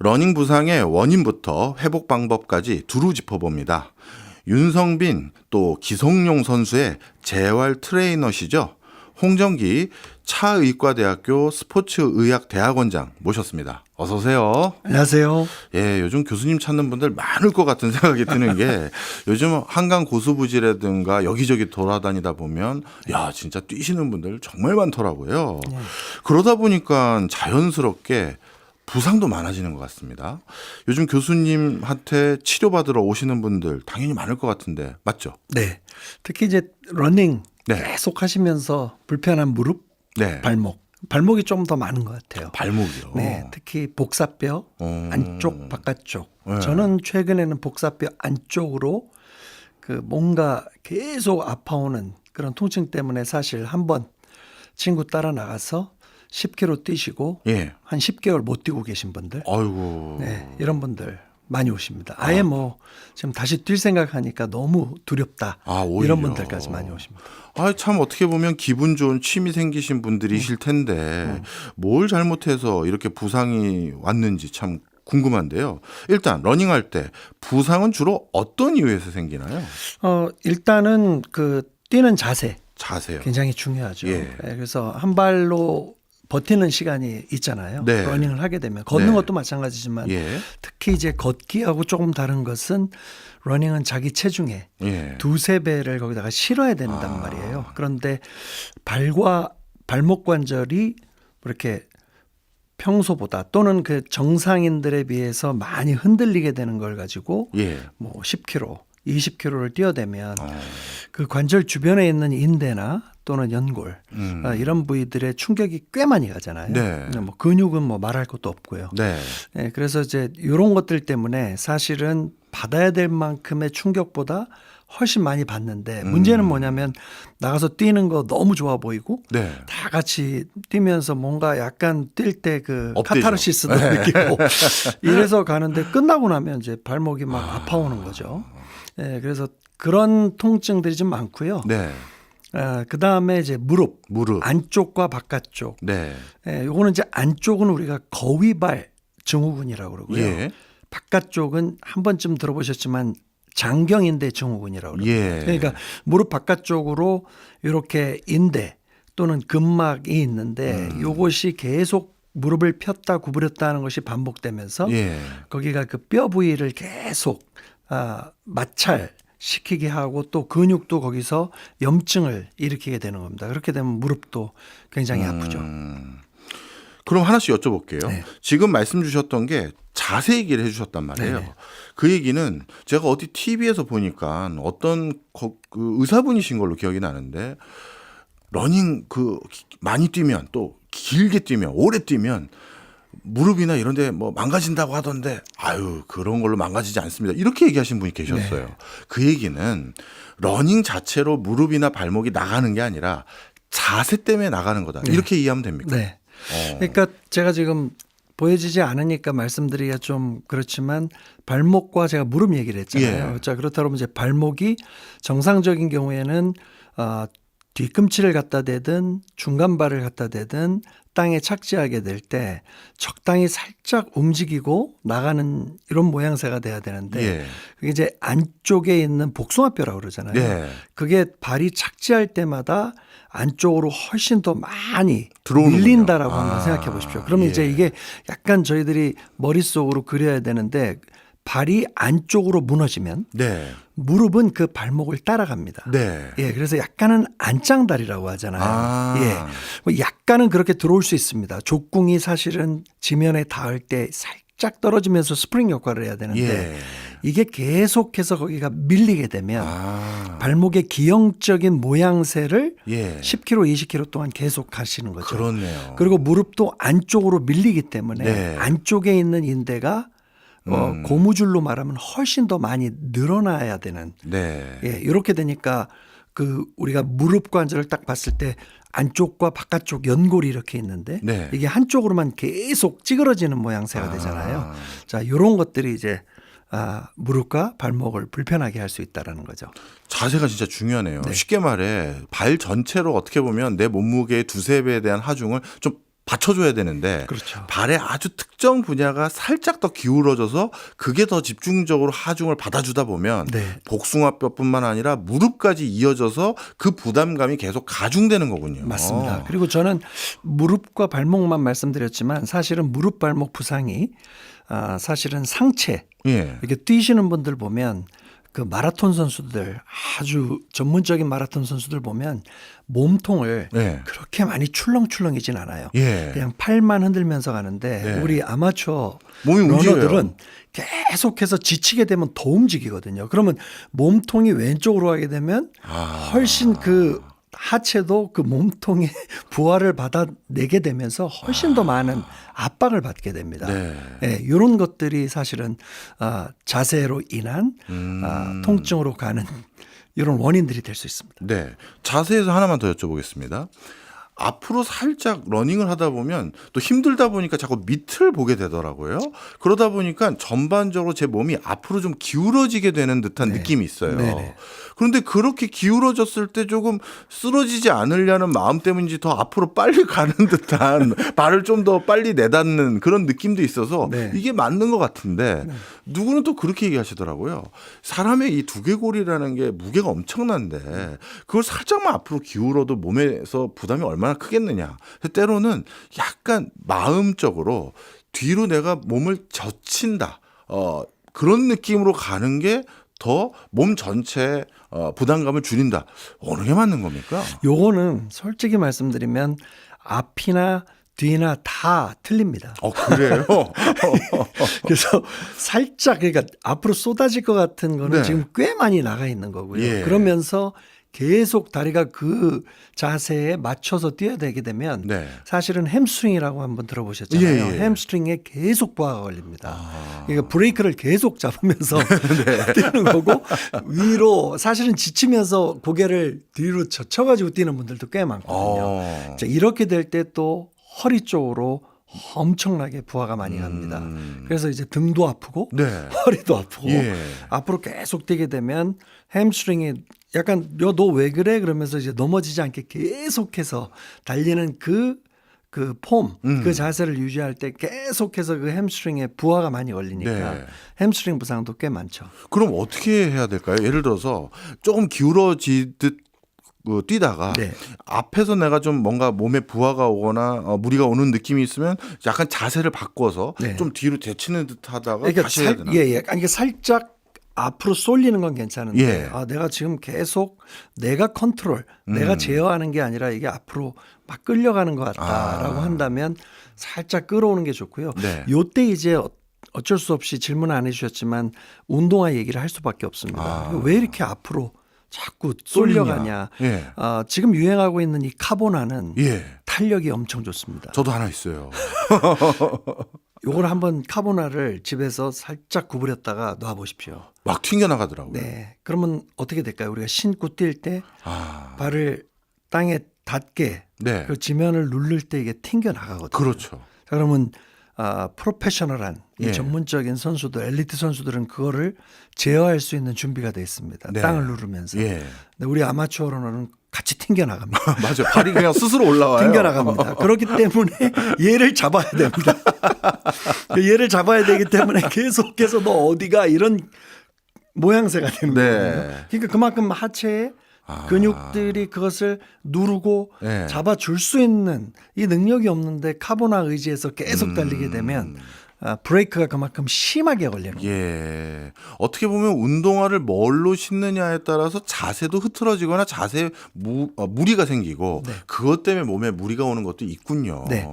러닝 부상의 원인부터 회복 방법까지 두루 짚어봅니다. 윤성빈 또 기성용 선수의 재활 트레이너시죠. 홍정기 차의과대학교 스포츠의학대학원장 모셨습니다. 어서 오세요. 안녕하세요. 예, 요즘 교수님 찾는 분들 많을 것 같은 생각이 드는 게 요즘 한강 고수부지라든가 여기저기 돌아다니다 보면 야 진짜 뛰시는 분들 정말 많더라고요. 그러다 보니까 자연스럽게 부상도 많아지는 것 같습니다. 요즘 교수님한테 치료받으러 오시는 분들 당연히 많을 것 같은데 맞죠? 네. 특히 이제 러닝 네. 계속 하시면서 불편한 무릎, 네. 발목이 좀 더 많은 것 같아요. 발목이요. 네. 특히 복사뼈 안쪽, 바깥쪽. 네. 저는 최근에는 복사뼈 안쪽으로 그 뭔가 계속 아파오는 그런 통증 때문에 사실 한번 친구 따라 나가서 10km 뛰시고 예. 한 10개월 못 뛰고 계신 분들. 아이고. 네, 이런 분들 많이 오십니다. 아예 뭐 지금 다시 뛸 생각하니까 너무 두렵다. 오히려. 이런 분들까지 많이 오십니다. 참 어떻게 보면 기분 좋은 취미 생기신 분들이실 텐데 뭘 잘못해서 이렇게 부상이 왔는지 참 궁금한데요. 일단 러닝할 때 부상은 주로 어떤 이유에서 생기나요? 일단은 그 뛰는 자세 자세요. 굉장히 중요하죠. 예. 네, 그래서 한 발로 버티는 시간이 있잖아요. 네. 러닝을 하게 되면 걷는 네. 것도 마찬가지지만 예. 특히 이제 걷기하고 조금 다른 것은 러닝은 자기 체중에 예. 두세 배를 거기다가 실어야 된단 말이에요. 그런데 발과 발목 관절이 이렇게 평소보다 또는 그 정상인들에 비해서 많이 흔들리게 되는 걸 가지고 예. 뭐 10km, 20km를 뛰어대면 그 관절 주변에 있는 인대나 또는 연골 이런 부위들의 충격이 꽤 많이 가잖아요. 네. 뭐 근육은 뭐 말할 것도 없고요. 네. 네, 그래서 이제 이런 것들 때문에 사실은 받아야 될 만큼의 충격보다 훨씬 많이 받는데 문제는 뭐냐면 나가서 뛰는 거 너무 좋아 보이고 네. 다 같이 뛰면서 뭔가 약간 뛸 때 그 업되죠. 카타르시스도 느끼고 이래서 가는데 끝나고 나면 이제 발목이 막 아파오는 거죠. 네, 그래서 그런 통증들이 좀 많고요. 네. 그 다음에 이제 무릎 안쪽과 바깥쪽. 네. 요거는 이제 안쪽은 우리가 거위발 증후군이라고 그러고요. 예. 바깥쪽은 한 번쯤 들어보셨지만 장경인대 증후군이라고 그러고요. 예. 그러니까 무릎 바깥쪽으로 이렇게 인대 또는 근막이 있는데 요것이 계속 무릎을 폈다 구부렸다 하는 것이 반복되면서 예. 거기가 그 뼈 부위를 계속 마찰시키게 하고 또 근육도 거기서 염증을 일으키게 되는 겁니다. 그렇게 되면 무릎도 굉장히 아프죠. 그럼 하나씩 여쭤볼게요. 네. 지금 말씀 주셨던 게 자세 얘기를 해주셨단 말이에요. 네네. 그 얘기는 제가 어디 TV에서 보니까 어떤 그 의사분이신 걸로 기억이 나는데 러닝 많이 뛰면 또 길게 뛰면 오래 뛰면 무릎이나 이런 데 뭐 망가진다고 하던데 그런 걸로 망가지지 않습니다. 이렇게 얘기하신 분이 계셨어요. 네. 그 얘기는 러닝 자체로 무릎이나 발목이 나가는 게 아니라 자세 때문에 나가는 거다. 네. 이렇게 이해하면 됩니까? 네. 그러니까 제가 지금 보여지지 않으니까 말씀드리기가 좀 그렇지만 발목과 제가 무릎 얘기를 했잖아요. 예. 자, 그렇다면 이제 발목이 정상적인 경우에는 뒤꿈치를 갖다 대든 중간발을 갖다 대든 땅에 착지하게 될 때 적당히 살짝 움직이고 나가는 이런 모양새가 돼야 되는데 예. 그게 이제 안쪽에 있는 복숭아뼈라고 그러잖아요. 네. 그게 발이 착지할 때마다 안쪽으로 훨씬 더 많이 들어오는군요. 밀린다라고 한번 생각해 보십시오. 그러면 예. 이제 이게 약간 저희들이 머릿속으로 그려야 되는데 발이 안쪽으로 무너지면 네. 무릎은 그 발목을 따라갑니다. 네. 예, 그래서 약간은 안짱다리라고 하잖아요. 예, 뭐 약간은 그렇게 들어올 수 있습니다. 족궁이 사실은 지면에 닿을 때 살짝 떨어지면서 스프링 역할을 해야 되는데 예. 이게 계속해서 거기가 밀리게 되면 발목의 기형적인 모양새를 예. 10km, 20km 동안 계속 가시는 거죠. 그렇네요. 그리고 무릎도 안쪽으로 밀리기 때문에 네. 안쪽에 있는 인대가 고무줄로 말하면 훨씬 더 많이 늘어나야 되는. 네. 예, 이렇게 되니까 그 우리가 무릎 관절을 딱 봤을 때 안쪽과 바깥쪽 연골이 이렇게 있는데 네. 이게 한쪽으로만 계속 찌그러지는 모양새가 되잖아요. 자, 이런 것들이 이제 무릎과 발목을 불편하게 할 수 있다라는 거죠. 자세가 진짜 중요하네요. 네. 쉽게 말해 발 전체로 어떻게 보면 내 몸무게의 두세 배에 대한 하중을 좀 받쳐줘야 되는데 그렇죠. 발의 아주 특정 분야가 살짝 더 기울어져서 그게 더 집중적으로 하중을 받아주다 보면 네. 복숭아뼈뿐만 아니라 무릎까지 이어져서 그 부담감이 계속 가중되는 거군요. 맞습니다. 그리고 저는 무릎과 발목만 말씀드렸지만 사실은 무릎 발목 부상이 사실은 상체 예. 이렇게 뛰시는 분들 보면 그 마라톤 선수들 아주 전문적인 마라톤 선수들 보면 몸통을 예. 그렇게 많이 출렁출렁이진 않아요. 예. 그냥 팔만 흔들면서 가는데 네. 우리 아마추어 몸이 움직여요. 러너들은 계속해서 지치게 되면 더 움직이거든요. 그러면 몸통이 왼쪽으로 가게 되면 훨씬 그 하체도 그 몸통의 부하를 받아내게 되면서 훨씬 더 많은 압박을 받게 됩니다. 네. 예, 이런 것들이 사실은 자세로 인한 통증으로 가는 이런 원인들이 될 수 있습니다. 네. 자세에서 하나만 더 여쭤보겠습니다. 앞으로 살짝 러닝을 하다 보면 또 힘들다 보니까 자꾸 밑을 보게 되더라고요. 그러다 보니까 전반적으로 제 몸이 앞으로 좀 기울어지게 되는 듯한 느낌이 있어요. 네네. 그런데 그렇게 기울어졌을 때 조금 쓰러지지 않으려는 마음 때문인지 더 앞으로 빨리 가는 듯한 발을 좀 더 빨리 내닫는 그런 느낌도 있어서 네. 이게 맞는 것 같은데 누구는 또 그렇게 얘기하시더라고요. 사람의 이 두개골이라는 게 무게가 엄청난데 그걸 살짝만 앞으로 기울어도 몸에서 부담이 얼마나 크겠느냐. 때로는 약간 마음적으로 뒤로 내가 몸을 젖힌다. 그런 느낌으로 가는 게 더 몸 전체에 부담감을 줄인다. 어느 게 맞는 겁니까? 요거는 솔직히 말씀드리면 앞이나 뒤나 다 틀립니다. 그래요? 그래서 살짝 그러니까 앞으로 쏟아질 것 같은 거는 네. 지금 꽤 많이 나가 있는 거고요. 예. 그러면서 계속 다리가 그 자세에 맞춰서 뛰어야 되게 되면 네. 사실은 햄스트링이라고 한번 들어보셨잖아요. 예, 예. 햄스트링에 계속 부하가 걸립니다. 그러니까 브레이크를 계속 잡으면서 뛰는 거고 위로 사실은 지치면서 고개를 뒤로 젖혀가지고 뛰는 분들도 꽤 많거든요. 자, 이렇게 될 때 또 허리 쪽으로 엄청나게 부하가 많이 갑니다. 그래서 이제 등도 아프고 네. 허리도 아프고 예. 앞으로 계속 뛰게 되면 햄스트링이 약간 너 왜 그래? 그러면서 이제 넘어지지 않게 계속해서 달리는 그 폼, 그 자세를 유지할 때 계속해서 그 햄스트링에 부하가 많이 걸리니까 네. 햄스트링 부상도 꽤 많죠. 그럼 어떻게 해야 될까요? 예를 들어서 조금 기울어지듯 뛰다가 네. 앞에서 내가 좀 뭔가 몸에 부하가 오거나 무리가 오는 느낌이 있으면 약간 자세를 바꿔서 네. 좀 뒤로 제치는 듯 하다가 그러니까 다시 해야 되나? 예. 아니, 이게 살짝 앞으로 쏠리는 건 괜찮은데 예. 내가 지금 계속 내가 컨트롤, 내가 제어하는 게 아니라 이게 앞으로 막 끌려가는 것 같다라고 한다면 살짝 끌어오는 게 좋고요. 네. 요때 이제 어쩔 수 없이 질문 안 해주셨지만 운동화 얘기를 할 수밖에 없습니다. 왜 이렇게 앞으로 자꾸 쏠려가냐. 예. 지금 유행하고 있는 이 카보나는 예. 탄력이 엄청 좋습니다. 저도 하나 있어요. 요걸 한번 카보나를 집에서 살짝 구부렸다가 놔 보십시오. 막 튕겨 나가더라고요. 네. 그러면 어떻게 될까요? 우리가 신고 뛸 때 발을 땅에 닿게 네. 그 지면을 누를 때 이게 튕겨 나가거든요. 그렇죠. 자, 그러면 프로페셔널한 이 예. 전문적인 선수들, 엘리트 선수들은 그거를 제어할 수 있는 준비가 돼 있습니다. 네. 땅을 누르면서. 예. 근데 우리 아마추어로는 같이 튕겨 나갑니다. 맞아요. 발이 그냥 스스로 올라와요. 튕겨 나갑니다. 그렇기 때문에 얘를 잡아야 됩니다. 얘를 잡아야 되기 때문에 계속해서 너 어디가 이런 모양새가 되는 네. 거거든요. 그러니까 그만큼 하체에 근육들이 그것을 누르고 네. 잡아줄 수 있는 이 능력이 없는데 카보나 의지해서 계속 달리게 되면 브레이크가 그만큼 심하게 걸리는 거예요. 예. 어떻게 보면 운동화를 뭘로 신느냐에 따라서 자세도 흐트러지거나 자세에 무리가 생기고 네. 그것 때문에 몸에 무리가 오는 것도 있군요. 네.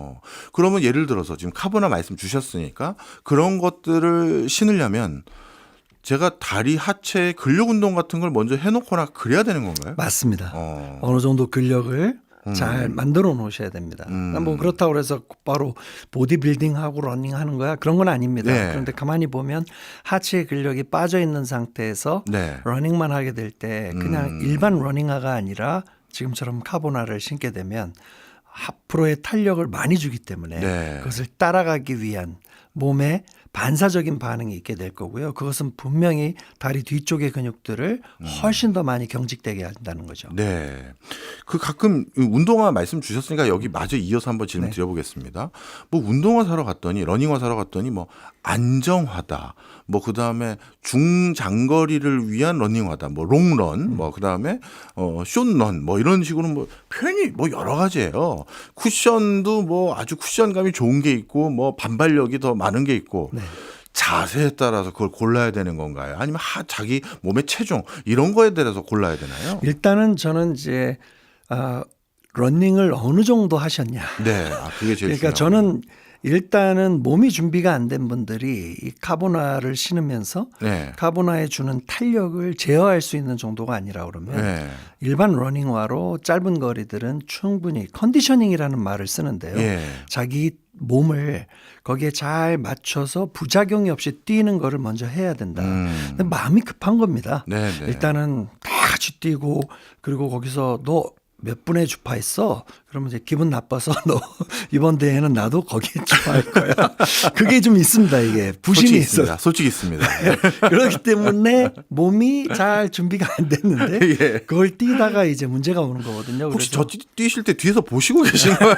그러면 예를 들어서 지금 카보나 말씀 주셨으니까 그런 것들을 신으려면 제가 다리 하체 근력 운동 같은 걸 먼저 해놓거나 그래야 되는 건가요? 맞습니다. 어느 정도 근력을 잘 만들어 놓으셔야 됩니다. 뭐 그렇다고 해서 바로 보디빌딩하고 러닝하는 거야 그런 건 아닙니다. 네. 그런데 가만히 보면 하체 근력이 빠져 있는 상태에서 네. 러닝만 하게 될 때 그냥 일반 러닝화가 아니라 지금처럼 카보나를 신게 되면 앞으로의 탄력을 많이 주기 때문에 네. 그것을 따라가기 위한 몸의 반사적인 반응이 있게 될 거고요. 그것은 분명히 다리 뒤쪽의 근육들을 훨씬 더 많이 경직되게 한다는 거죠. 네. 그 가끔 운동화 말씀 주셨으니까 여기 마저 이어서 한번 질문 드려보겠습니다. 뭐 운동화 사러 갔더니 러닝화 사러 갔더니 뭐 안정화다. 뭐 그다음에 중장거리를 위한 러닝화다. 뭐 롱런, 뭐 그다음에 숏런 뭐 이런 식으로 뭐 표현이 뭐 여러 가지예요. 쿠션도 뭐 아주 쿠션감이 좋은 게 있고 뭐 반발력이 더 많은 게 있고 자세에 따라서 그걸 골라야 되는 건가요? 아니면 자기 몸의 체중 이런 거에 대해서 골라야 되나요? 일단은 저는 이제 러닝을 어느 정도 하셨냐. 네, 그게 제일 그러니까 중요해요. 저는 일단은 몸이 준비가 안 된 분들이 이 카보나를 신으면서 네. 카보나에 주는 탄력을 제어할 수 있는 정도가 아니라 그러면 네. 일반 러닝화로 짧은 거리들은 충분히 컨디셔닝이라는 말을 쓰는데요. 예. 자기 몸을 거기에 잘 맞춰서 부작용이 없이 뛰는 거를 먼저 해야 된다. 근데 마음이 급한 겁니다. 네, 네. 일단은 다 같이 뛰고 그리고 거기서 너 몇 분에 주파했어? 그러면 이제 기분 나빠서 너 이번 대회는 나도 거기에 주파할 거야. 그게 좀 있습니다. 이게 부심이 있어요. 솔직히 있습니다. 그렇기 때문에 몸이 잘 준비가 안 됐는데 예. 그걸 뛰다가 이제 문제가 오는 거거든요. 혹시 그래서 저 뛰실 때 뒤에서 보시고 계신 거예요?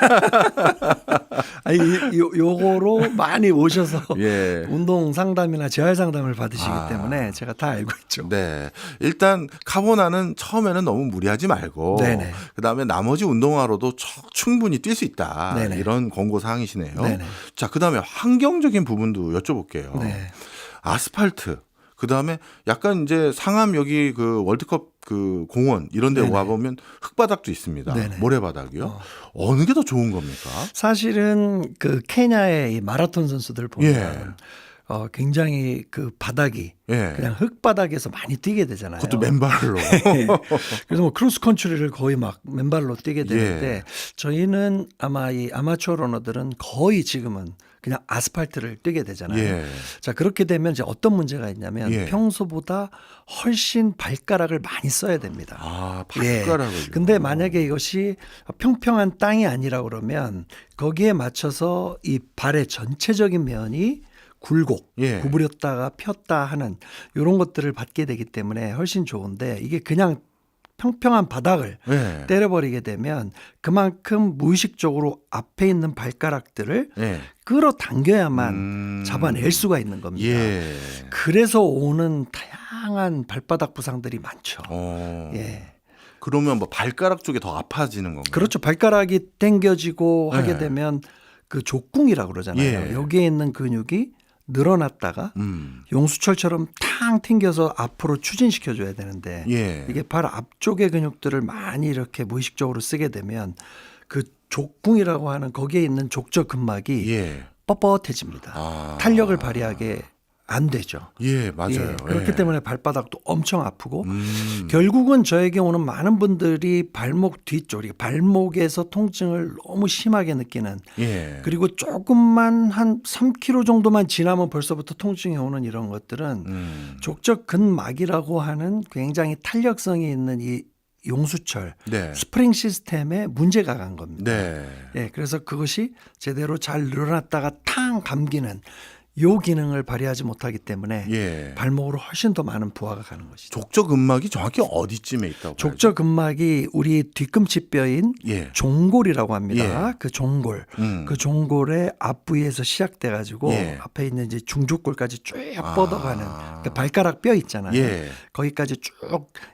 아니, 요거로 많이 오셔서 예. 운동 상담이나 재활 상담을 받으시기 아. 때문에 제가 다 알고 있죠. 네. 일단 카보나는 처음에는 너무 무리하지 말고 네네. 그다음에 나머지 운동화로도 충분히 뛸 수 있다. 네네. 이런 권고 사항이시네요. 네네. 자, 그다음에 환경적인 부분도 여쭤볼게요. 네. 아스팔트. 그다음에 약간 이제 상암 여기 그 월드컵 그 공원 이런 데 네네. 와 보면 흙바닥도 있습니다. 네네. 모래바닥이요. 어느 게 더 좋은 겁니까? 사실은 그 케냐의 이 마라톤 선수들 보면 예. 굉장히 그 바닥이 예. 그냥 흙바닥에서 많이 뛰게 되잖아요. 그것도 맨발로. 그래서 뭐 크로스 컨트리를 거의 막 맨발로 뛰게 되는데 예. 저희는 아마 이 아마추어 러너들은 거의 지금은 그냥 아스팔트를 뛰게 되잖아요. 예. 자, 그렇게 되면 이제 어떤 문제가 있냐면 예. 평소보다 훨씬 발가락을 많이 써야 됩니다. 아, 예. 발가락을요. 근데 만약에 이것이 평평한 땅이 아니라 그러면 거기에 맞춰서 이 발의 전체적인 면이 굴곡, 예. 구부렸다가 폈다 하는 이런 것들을 받게 되기 때문에 훨씬 좋은데 이게 그냥 평평한 바닥을 예. 때려버리게 되면 그만큼 무의식적으로 앞에 있는 발가락들을 예. 끌어당겨야만 잡아낼 수가 있는 겁니다. 예. 그래서 오는 다양한 발바닥 부상들이 많죠. 예. 그러면 뭐 발가락 쪽이 더 아파지는 건가요? 그렇죠. 발가락이 당겨지고 네. 하게 되면 그 족궁이라고 그러잖아요. 예. 여기에 있는 근육이 늘어났다가 용수철처럼 탕 튕겨서 앞으로 추진시켜 줘야 되는데 예. 이게 발 앞쪽의 근육들을 많이 이렇게 무의식적으로 쓰게 되면 그 족궁이라고 하는 거기에 있는 족저 근막이 예. 뻣뻣해집니다. 아. 탄력을 발휘하게 안 되죠. 예, 맞아요. 예, 그렇기 예. 때문에 발바닥도 엄청 아프고 결국은 저에게 오는 많은 분들이 발목 뒤쪽, 발목에서 통증을 너무 심하게 느끼는 예. 그리고 조금만 한 3km 정도만 지나면 벌써부터 통증이 오는 이런 것들은 족저 근막이라고 하는 굉장히 탄력성이 있는 이 용수철 네. 스프링 시스템에 문제가 간 겁니다. 네. 예, 그래서 그것이 제대로 잘 늘어났다가 탕 감기는 요 기능을 발휘하지 못하기 때문에 예. 발목으로 훨씬 더 많은 부하가 가는 것이죠. 족저 근막이 정확히 어디쯤에 있다고 족저 근막이 우리 뒤꿈치뼈인 예. 종골이라고 합니다. 예. 그 종골, 그 종골의 앞부위에서 시작돼 가지고 예. 앞에 있는 이제 중족골까지 쭉 뻗어가는 그 발가락 뼈 있잖아요. 예. 거기까지 쭉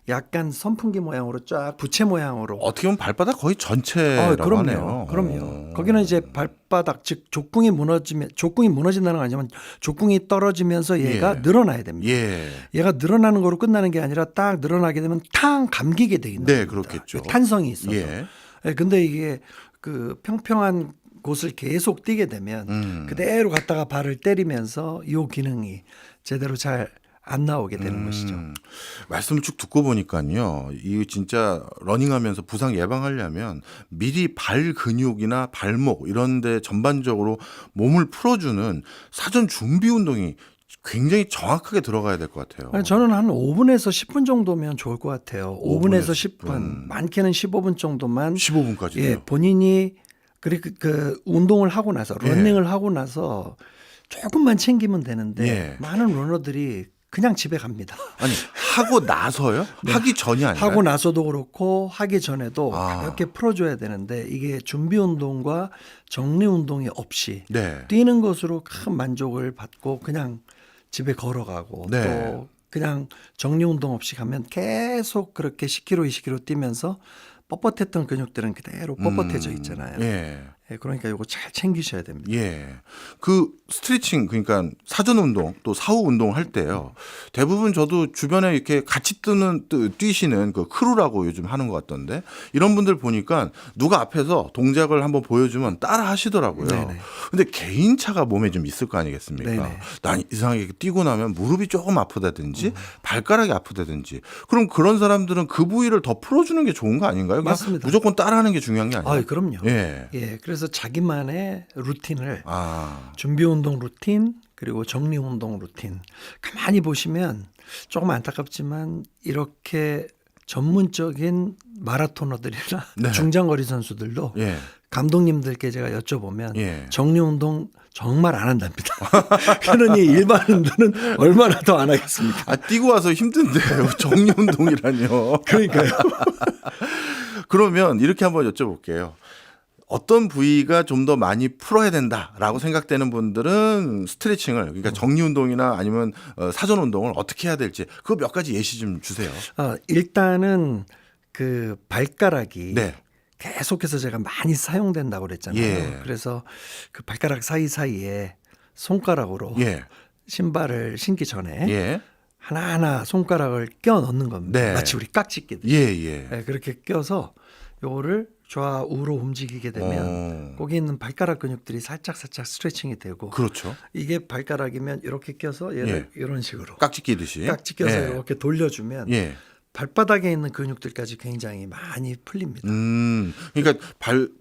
약간 선풍기 모양으로 쫙 부채 모양으로. 어떻게 보면 발바닥 거의 전체라고 그럼요, 하네요. 그럼요. 거기는 이제 발바닥 즉 족궁이 무너진다는 건 아니지만 족궁이 떨어지면서 얘가 예. 늘어나야 됩니다. 예. 얘가 늘어나는 거로 끝나는 게 아니라 딱 늘어나게 되면 탕 감기게 돼 있는 네, 겁니다. 그렇겠죠. 탄성이 있어서. 예. 예, 근데 이게 그 평평한 곳을 계속 뛰게 되면 그대로 갔다가 발을 때리면서 이 기능이 제대로 잘 안 나오게 되는 것이죠. 말씀을 쭉 듣고 보니까요. 이 진짜 러닝하면서 부상 예방하려면 미리 발 근육이나 발목 이런 데 전반적으로 몸을 풀어주는 사전 준비 운동이 굉장히 정확하게 들어가야 될 것 같아요. 아니, 저는 한 5분에서 10분 정도면 좋을 것 같아요. 5분에서 10분. 10분, 많게는 15분 정도만 15분까지요. 예, 본인이 그 운동을 하고 나서 예. 러닝을 하고 나서 조금만 챙기면 되는데 예. 많은 러너들이 그냥 집에 갑니다. 아니 하고 나서요? 하기 전이 아니라 하고 나서도 그렇고 하기 전에도 아. 가볍게 풀어줘야 되는데 이게 준비 운동과 정리 운동이 없이 네. 뛰는 것으로 큰 만족을 받고 그냥 집에 걸어가고 네. 또 그냥 정리 운동 없이 가면 계속 그렇게 10km, 20km 뛰면서 뻣뻣했던 근육들은 그대로 뻣뻣해져 있잖아요. 예. 예, 그러니까 이거 잘 챙기셔야 됩니다. 예. 그 스트레칭 그러니까 사전 운동 또 사후 운동 할 때요. 대부분 저도 주변에 이렇게 같이 뛰시는 그 크루라고 요즘 하는 것 같던데 이런 분들 보니까 누가 앞에서 동작을 한번 보여주면 따라 하시더라고요. 네네. 근데 개인차가 몸에 좀 있을 거 아니겠습니까? 네네. 난 이상하게 뛰고 나면 무릎이 조금 아프다든지 발가락이 아프다든지 그럼 그런 사람들은 그 부위를 더 풀어주는 게 좋은 거 아닌가요? 그냥 맞습니다. 무조건 따라하는 게 중요한 게 아니에요. 아, 그럼요. 예. 예, 그래서 자기만의 루틴을 아. 준비 운동 루틴 그리고 정리 운동 루틴 가만히 보시면 조금 안타깝지만 이렇게 전문적인 마라토너들이나 네. 중장거리 선수들도 예. 감독님들께 제가 여쭤보면 예. 정리 운동 정말 안 한답니다. 그러니 일반인들은 얼마나 더 안 하겠습니까? 아, 뛰고 와서 힘든데요. 정리 운동이라뇨. 그러니까요. 그러면 이렇게 한번 여쭤볼게요. 어떤 부위가 좀 더 많이 풀어야 된다라고 생각되는 분들은 스트레칭을 그러니까 정리 운동이나 아니면 사전 운동을 어떻게 해야 될지 그거 몇 가지 예시 좀 주세요. 일단은 그 발가락이 네. 계속해서 제가 많이 사용된다고 그랬잖아요. 예. 그래서 그 발가락 사이사이에 손가락으로 예. 신발을 신기 전에 예. 하나하나 손가락을 껴 넣는 겁니다. 네. 마치 우리 깍지 끼듯이. 예. 예. 네, 그렇게 껴서 요거를 좌우로 움직이게 되면 거기 있는 발가락 근육들이 살짝 스트레칭이 되고 그렇죠. 이게 발가락이면 이렇게 껴서 얘를 이런 식으로 깍지 끼듯이. 깍지 껴서 예. 이렇게 돌려주면 예. 발바닥에 있는 근육들까지 굉장히 많이 풀립니다. 그러니까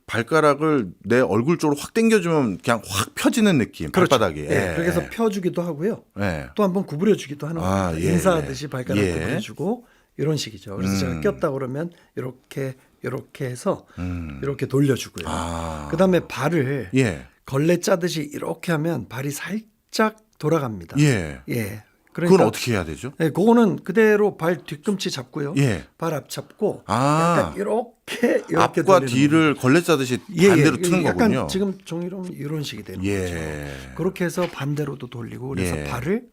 발가락을 내 얼굴 쪽으로 확 당겨주면 그냥 확 펴지는 느낌. 발바닥이. 예, 그래서 펴주기도 하고요. 예. 또 한번 구부려주기도 하는 아, 겁니다. 예, 인사하듯이 발가락 예. 구부려주고 이런 식이죠. 그래서 제가 꼈다 그러면 이렇게 해서 이렇게 돌려주고요. 아. 그다음에 발을 예. 걸레 짜듯이 이렇게 하면 발이 살짝 돌아갑니다. 예. 예. 그건 어떻게 해야 되죠? 예, 그거는 그대로 발 뒤꿈치 잡고요. 예. 발 앞 잡고 아. 약간 이렇게 앞과 돌리는 뒤를 걸레 짜듯이 예, 반대로 예, 트는 약간 거군요. 지금 종이로는 이런 식이 되는 예. 거죠. 그렇게 해서 반대로도 돌리고 그래서 예. 발을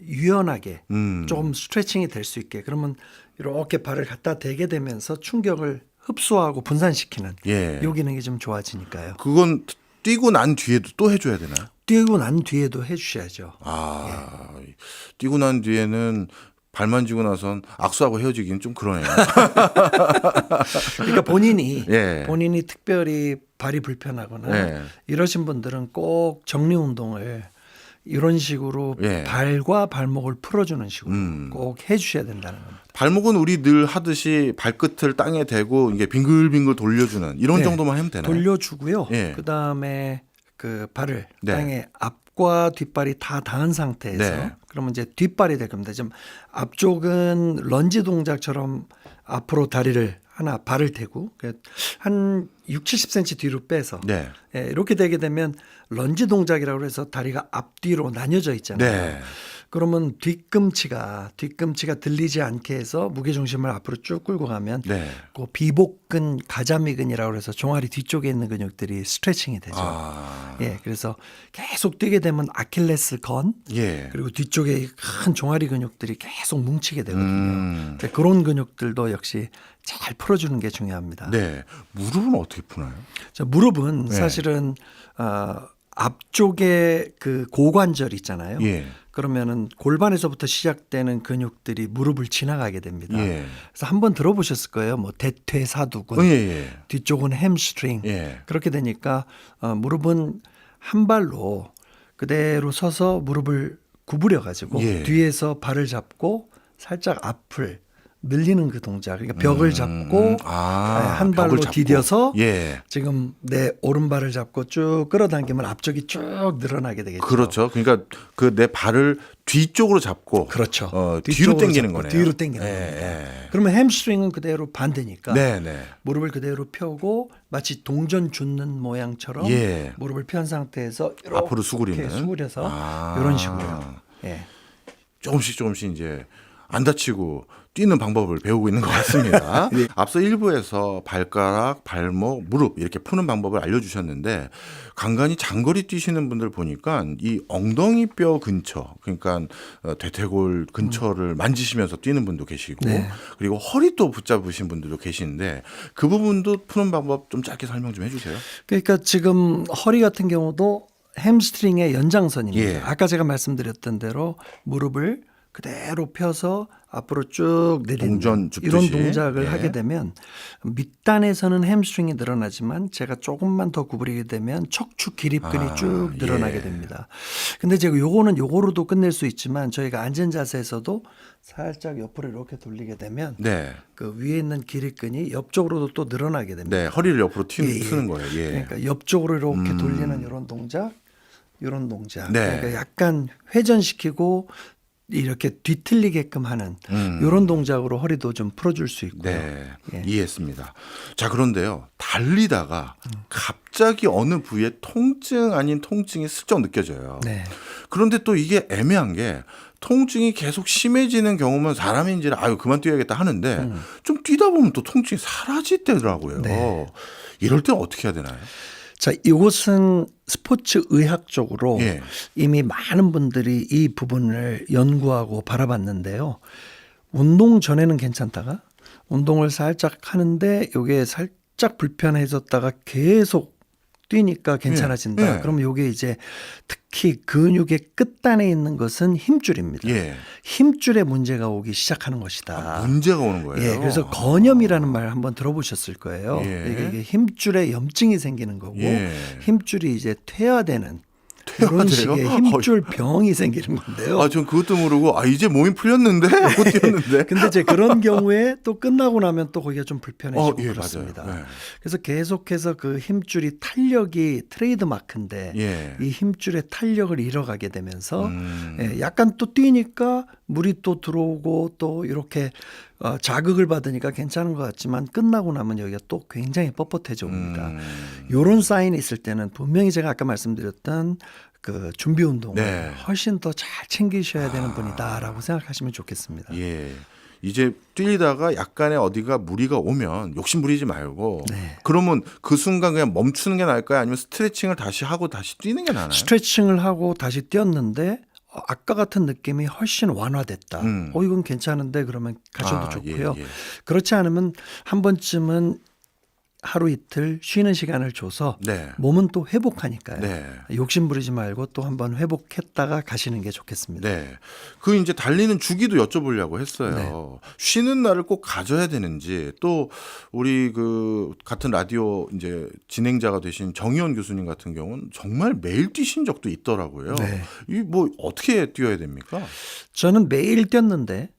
유연하게 음. 조금 스트레칭이 될 수 있게 그러면 이렇게 발을 갖다 대게 되면서 충격을 흡수하고 분산시키는 예. 요 기능이 좀 좋아지니까요. 그건 뛰고 난 뒤에도 또 해줘야 되나요? 뛰고 난 뒤에도 해주셔야죠. 아, 뛰고 난 뒤에는 발 만지고 나선 악수하고 헤어지기는 좀 그러네요. 그러니까 본인이 예. 특별히 발이 불편하거나 예. 이러신 분들은 꼭 정리 운동을 이런 식으로 예. 발과 발목을 풀어주는 식으로 꼭 해주셔야 된다는 겁니다. 발목은 우리 늘 하듯이 발끝을 땅에 대고 이게 빙글빙글 돌려주는 이런 네. 정도만 하면 되나요? 돌려주고요. 예. 그 다음에 그 발을 네. 땅에 앞과 뒷발이 다 닿은 상태에서 네. 그러면 이제 뒷발이 될 겁니다. 지금 앞쪽은 런지 동작처럼 앞으로 다리를 하나 발을 대고 한 6, 70cm 뒤로 빼서 네. 예, 이렇게 되게 되면 런지 동작이라고 해서 다리가 앞뒤로 나뉘어져 있잖아요. 네. 그러면 뒤꿈치가 들리지 않게 해서 무게 중심을 앞으로 쭉 끌고 가면 네. 그 비복근, 가자미근이라고 해서 종아리 뒤쪽에 있는 근육들이 스트레칭이 되죠. 아. 예, 그래서 계속 뛰게 되면 아킬레스건 예. 그리고 뒤쪽에 큰 종아리 근육들이 계속 뭉치게 되거든요. 음. 그런 근육들도 역시 잘 풀어주는 게 중요합니다. 네. 무릎은 어떻게 푸나요? 자, 무릎은 네. 사실은 앞쪽에 그 고관절 있잖아요. 예. 그러면은 골반에서부터 시작되는 근육들이 무릎을 지나가게 됩니다. 예. 그래서 한번 들어보셨을 거예요. 뭐 대퇴사두근, 예. 예. 뒤쪽은 햄스트링. 예. 그렇게 되니까 무릎은 한 발로 그대로 서서 무릎을 구부려 가지고 예. 뒤에서 발을 잡고 살짝 앞을 늘리는 그 동작. 그러니까 벽을 잡고 한 발로 벽을 잡고. 디뎌서 예. 지금 내 오른발을 잡고 쭉 끌어당기면 앞쪽이 쭉 늘어나게 되겠죠. 그렇죠. 그러니까 그 내 발을 뒤쪽으로 잡고 그렇죠. 뒤로 뒤쪽으로 당기는 잡고 거네요. 뒤로 당기는 예, 겁니다. 예. 그러면 햄스트링은 그대로 반대니까 네, 네. 무릎을 그대로 펴고 마치 동전 줍는 모양처럼 예. 무릎을 편 상태에서 이렇게 앞으로 수그리는. 수그려서 이런 식으로요. 예. 조금씩 이제 안 다치고 뛰는 방법을 배우고 있는 것 같습니다. 앞서 1부에서 발가락, 발목, 무릎 이렇게 푸는 방법을 알려주셨는데 간간히 장거리 뛰시는 분들 보니까 이 엉덩이 뼈 근처 그러니까 대퇴골 근처를 만지시면서 뛰는 분도 계시고 그리고 허리 또 붙잡으신 분들도 계시는데 그 부분도 푸는 방법 좀 짧게 설명 좀 해주세요. 그러니까 지금 허리 같은 경우도 햄스트링의 연장선입니다. 예. 아까 제가 말씀드렸던 대로 무릎을 그대로 펴서 앞으로 쭉 내리는 동전 줍듯이. 이런 동작을 예. 하게 되면 밑단에서는 햄스트링이 늘어나지만 제가 조금만 더 구부리게 되면 척추 기립근이 쭉 늘어나게 예. 됩니다. 근데 제가 요거는 요거로도 끝낼 수 있지만 저희가 앉은 자세에서도 살짝 옆으로 이렇게 돌리게 되면 네. 그 위에 있는 기립근이 옆쪽으로도 또 늘어나게 됩니다. 네. 허리를 옆으로 예. 트는 거예요. 예. 그러니까 옆쪽으로 이렇게 돌리는 이런 동작, 이런 동작. 네. 그러니까 약간 회전시키고 이렇게 뒤틀리게끔 하는 이런 동작으로 허리도 좀 풀어줄 수 있고요. 네, 예. 이해했습니다. 자, 그런데요. 달리다가 갑자기 어느 부위에 통증 아닌 통증이 슬쩍 느껴져요. 네. 그런데 또 이게 애매한 게 통증이 계속 심해지는 경우면 사람인지는 아유 그만 뛰어야겠다 하는데 좀 뛰다 보면 또 통증이 사라지더라고요. 네. 이럴 때는 어떻게 해야 되나요? 자, 이곳은 스포츠 의학적으로 예. 이미 많은 분들이 이 부분을 연구하고 바라봤는데요. 운동 전에는 괜찮다가 운동을 살짝 하는데 이게 살짝 불편해졌다가 계속 뛰니까 괜찮아진다. 예. 예. 그럼 이게 이제 특히 근육의 끝단에 있는 것은 힘줄입니다. 예. 힘줄에 문제가 오기 시작하는 것이다. 문제가 오는 거예요. 예, 그래서 건염이라는 말 한번 들어보셨을 거예요. 예. 이게 힘줄에 염증이 생기는 거고 예. 힘줄이 이제 퇴화되는 이런 퇴화돼요? 식의 힘줄 병이 생기는 건데요. 아, 전 그것도 모르고 이제 몸이 풀렸는데 하고 뛰었는데. 근데 이제 그런 경우에 또 끝나고 나면 또 거기가 좀 불편해지고 예, 그렇습니다. 맞아요. 네. 그래서 계속해서 그 힘줄이 탄력이 트레이드 마크인데 예. 이 힘줄의 탄력을 잃어가게 되면서 예, 약간 또 뛰니까 물이 또 들어오고 또 이렇게 자극을 받으니까 괜찮은 것 같지만 끝나고 나면 여기가 또 굉장히 뻣뻣해져 옵니다. 이런 사인이 있을 때는 분명히 제가 아까 말씀드렸던 그 준비 운동을 네. 훨씬 더 잘 챙기셔야 되는 분이다라고 생각하시면 좋겠습니다. 예. 이제 뛰다가 약간의 어디가 무리가 오면 욕심 부리지 말고 네. 그러면 그 순간 그냥 멈추는 게 나을까요? 아니면 스트레칭을 다시 하고 다시 뛰는 게 나나요? 스트레칭을 하고 다시 뛰었는데 아까 같은 느낌이 훨씬 완화됐다. 이건 괜찮은데 그러면 가셔도 좋고요. 예. 그렇지 않으면 한 번쯤은 하루 이틀 쉬는 시간을 줘서 네. 몸은 또 회복하니까요. 네. 욕심 부리지 말고 또 한번 회복했다가 가시는 게 좋겠습니다. 네. 그 이제 달리는 주기도 여쭤보려고 했어요. 네. 쉬는 날을 꼭 가져야 되는지 또 우리 그 같은 라디오 이제 진행자가 되신 정의원 교수님 같은 경우는 정말 매일 뛰신 적도 있더라고요. 네. 이 뭐 어떻게 뛰어야 됩니까? 저는 매일 뛰었는데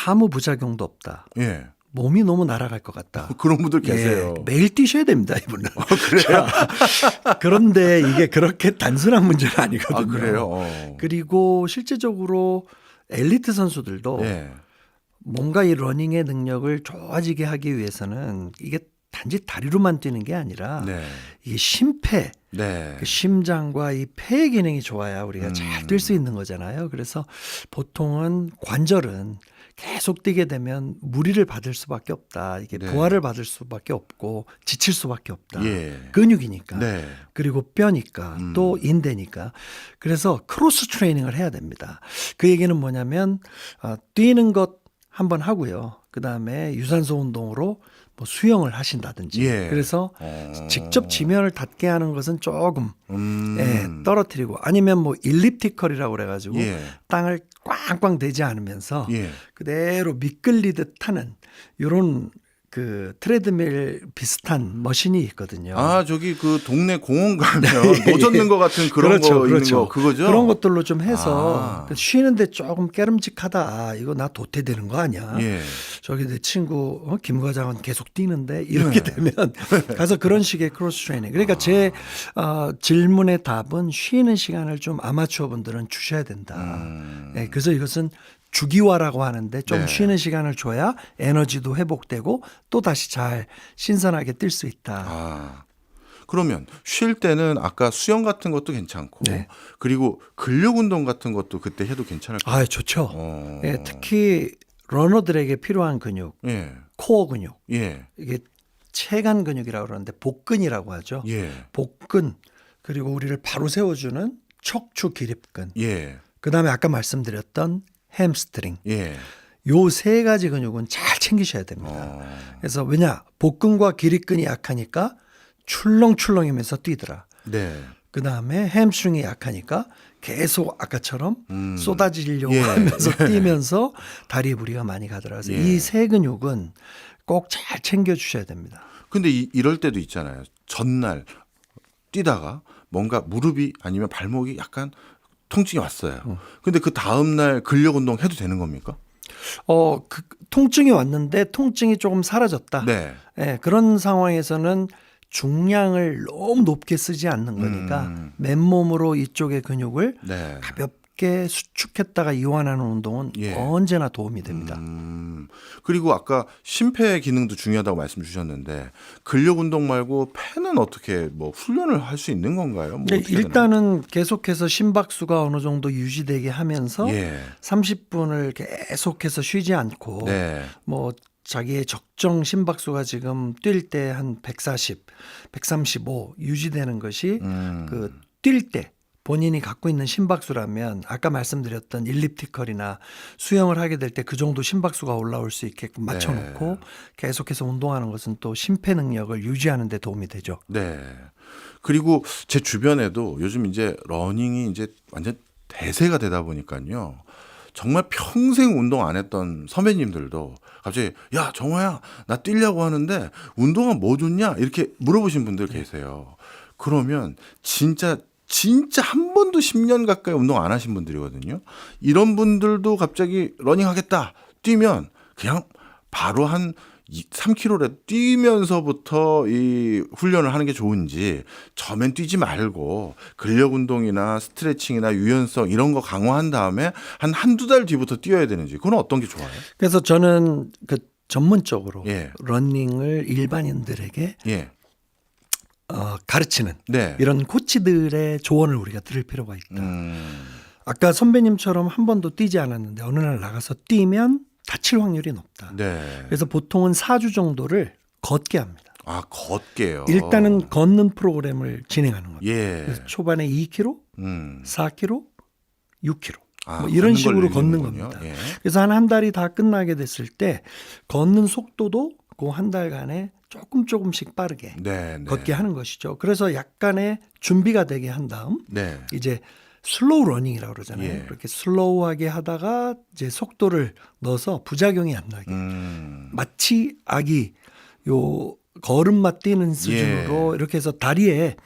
아무 부작용도 없다. 예. 몸이 너무 날아갈 것 같다. 그런 분들 계세요. 예, 매일 뛰셔야 됩니다, 이분은. 그래요? 그런데 이게 그렇게 단순한 문제는 아니거든요. 아, 그래요? 그리고 실제적으로 엘리트 선수들도 예. 뭔가 이 러닝의 능력을 좋아지게 하기 위해서는 이게 단지 다리로만 뛰는 게 아니라 네. 이게 심폐, 네. 그 심장과 이 폐의 기능이 좋아야 우리가 잘 뛸 수 있는 거잖아요. 그래서 보통은 관절은 계속 뛰게 되면 무리를 받을 수밖에 없다. 이게 네. 부하를 받을 수밖에 없고 지칠 수밖에 없다. 예. 근육이니까. 네. 그리고 뼈니까 또 인대니까. 그래서 크로스 트레이닝을 해야 됩니다. 그 얘기는 뭐냐면 뛰는 것 한번 하고요. 그다음에 유산소 운동으로 뭐 수영을 하신다든지. 예. 그래서 직접 지면을 닿게 하는 것은 조금 예, 떨어뜨리고 아니면 뭐 일립티컬이라고 그래가지고 예. 땅을 꽝꽝 대지 않으면서 예. 그대로 미끌리듯 하는 이런 그 트레드밀 비슷한 머신이 있거든요. 아, 저기 그 동네 공원 가면 노젓는 것 같은 그런 그렇죠, 거 있는 그렇죠. 거 그거죠? 그런 것들로 좀 해서 아. 쉬는데 조금 깨름직하다. 이거 나 도태되는 거 아니야? 예. 저기 내 친구 김 과장은 계속 뛰는데 이렇게 되면 가서 그런 식의 크로스 트레이닝. 그러니까 제 질문의 답은 쉬는 시간을 좀 아마추어 분들은 주셔야 된다. 네, 그래서 이것은 주기화라고 하는데 좀 네. 쉬는 시간을 줘야 에너지도 회복되고 또 다시 잘 신선하게 뛸 수 있다. 아. 그러면 쉴 때는 아까 수영 같은 것도 괜찮고 네. 그리고 근력 운동 같은 것도 그때 해도 괜찮을까요? 아, 좋죠. 예, 특히 러너들에게 필요한 근육, 예. 코어 근육, 예. 이게 체간 근육이라고 그러는데 복근이라고 하죠. 예. 복근 그리고 우리를 바로 세워주는 척추 기립근. 예. 그다음에 아까 말씀드렸던 햄스트링. 예. 요 세 가지 근육은 잘 챙기셔야 됩니다. 그래서 왜냐 복근과 기립근이 약하니까 출렁출렁이면서 뛰더라. 네. 그다음에 햄스트링이 약하니까 계속 아까처럼 쏟아지려고 예. 하면서 뛰면서 다리 부리가 많이 가더라. 그래서 예. 이 세 근육은 꼭 잘 챙겨 주셔야 됩니다. 근데 이럴 때도 있잖아요. 전날 뛰다가 뭔가 무릎이 아니면 발목이 약간 통증이 왔어요. 근데 그 다음 날 근력 운동 해도 되는 겁니까? 그 통증이 왔는데 통증이 조금 사라졌다. 네. 예, 그런 상황에서는 중량을 너무 높게 쓰지 않는 거니까 맨몸으로 이쪽의 근육을 네. 가볍게 수축했다가 이완하는 운동은 예. 언제나 도움이 됩니다. 그리고 아까 심폐 기능도 중요하다고 말씀 주셨는데 근력 운동 말고 폐는 어떻게 뭐 훈련을 할 수 있는 건가요? 뭐 네, 어떻게 되나요? 일단은 계속해서 심박수가 어느 정도 유지되게 하면서 예. 30분을 계속해서 쉬지 않고 네. 뭐 자기의 적정 심박수가 지금 뛸 때 한 140, 135 유지되는 것이 그 뛸 때 본인이 갖고 있는 심박수라면 아까 말씀드렸던 일리프티컬이나 수영을 하게 될 때 그 정도 심박수가 올라올 수 있게끔 맞춰놓고 계속해서 운동하는 것은 또 심폐 능력을 유지하는 데 도움이 되죠. 네. 그리고 제 주변에도 요즘 이제 러닝이 이제 완전 대세가 되다 보니까요. 정말 평생 운동 안 했던 선배님들도 갑자기 야, 정화야, 나 뛰려고 하는데 운동은 뭐 좋냐? 이렇게 물어보신 분들 계세요. 그러면 진짜 한 번도 10년 가까이 운동 안 하신 분들이거든요. 이런 분들도 갑자기 러닝 하겠다 뛰면 그냥 바로 한 3km를 뛰면서부터 이 훈련을 하는 게 좋은지 처음엔 뛰지 말고 근력 운동이나 스트레칭이나 유연성 이런 거 강화한 다음에 한두 달 뒤부터 뛰어야 되는지 그건 어떤 게 좋아요? 그래서 저는 그 전문적으로 예. 러닝을 일반인들에게 예. 가르치는 네. 이런 코치들의 조언을 우리가 들을 필요가 있다. 아까 선배님처럼 한 번도 뛰지 않았는데 어느 날 나가서 뛰면 다칠 확률이 높다. 네. 그래서 보통은 4주 정도를 걷게 합니다. 아, 걷게요. 일단은 걷는 프로그램을 진행하는 겁니다. 예. 그래서 초반에 2km, 음. 4km, 6km 아, 뭐 이런 걷는 걸 식으로 걷는 늘리는군요. 겁니다. 예. 그래서 한 달이 다 끝나게 됐을 때 걷는 속도도 그 한 달간에 조금씩 빠르게 네, 네. 걷게 하는 것이죠. 그래서 약간의 준비가 되게 한 다음 네. 이제 슬로우 러닝이라고 그러잖아요. 예. 그렇게 슬로우하게 하다가 이제 속도를 넣어서 부작용이 안 나게 마치 아기 요 걸음마 뛰는 수준으로 예. 이렇게 해서 다리에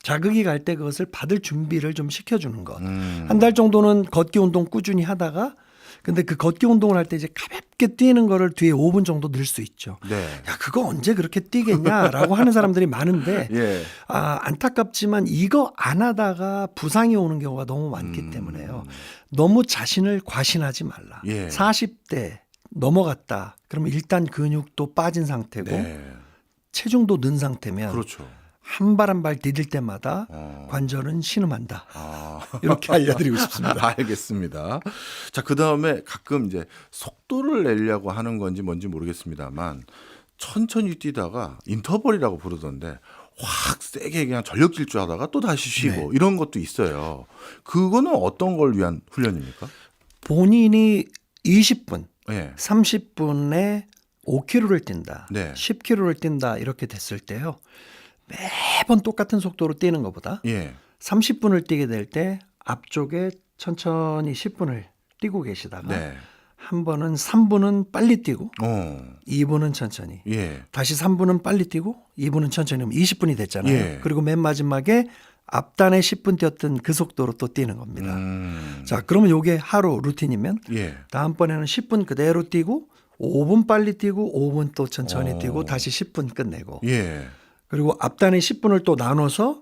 자극이 갈 때 그것을 받을 준비를 좀 시켜주는 것. 한 달 정도는 걷기 운동 꾸준히 하다가 근데 그 걷기 운동을 할 때 이제 가볍게 뛰는 거를 뒤에 5분 정도 늘 수 있죠. 네. 야, 그거 언제 그렇게 뛰겠냐라고 하는 사람들이 많은데 예. 안타깝지만 이거 안 하다가 부상이 오는 경우가 너무 많기 때문에요. 너무 자신을 과신하지 말라. 예. 40대 넘어갔다. 그러면 일단 근육도 빠진 상태고 네. 체중도 는 상태면 그렇죠. 한 발 한 발 디딜 때마다 관절은 신음한다. 이렇게 알려드리고 싶습니다. 알겠습니다. 자, 그 다음에 가끔 이제 속도를 내려고 하는 건지 뭔지 모르겠습니다만 천천히 뛰다가 인터벌이라고 부르던데 확 세게 그냥 전력 질주하다가 또 다시 쉬고 이런 것도 있어요. 그거는 어떤 걸 위한 훈련입니까? 본인이 20분, 예. 30분에 5km를 뛴다, 네. 10km를 뛴다 이렇게 됐을 때요. 매번 똑같은 속도로 뛰는 것보다 예. 30분을 뛰게 될 때 앞쪽에 천천히 10분을 뛰고 계시다가 네. 한 번은 3분은 빨리 뛰고 어. 2분은 천천히. 예. 다시 3분은 빨리 뛰고 2분은 천천히 하면 20분이 됐잖아요. 예. 그리고 맨 마지막에 앞단에 10분 뛰었던 그 속도로 또 뛰는 겁니다. 자, 그러면 요게 하루 루틴이면 예. 다음번에는 10분 그대로 뛰고 5분 빨리 뛰고 5분 또 천천히 어. 뛰고 다시 10분 끝내고 예. 그리고 앞단에 10분을 또 나눠서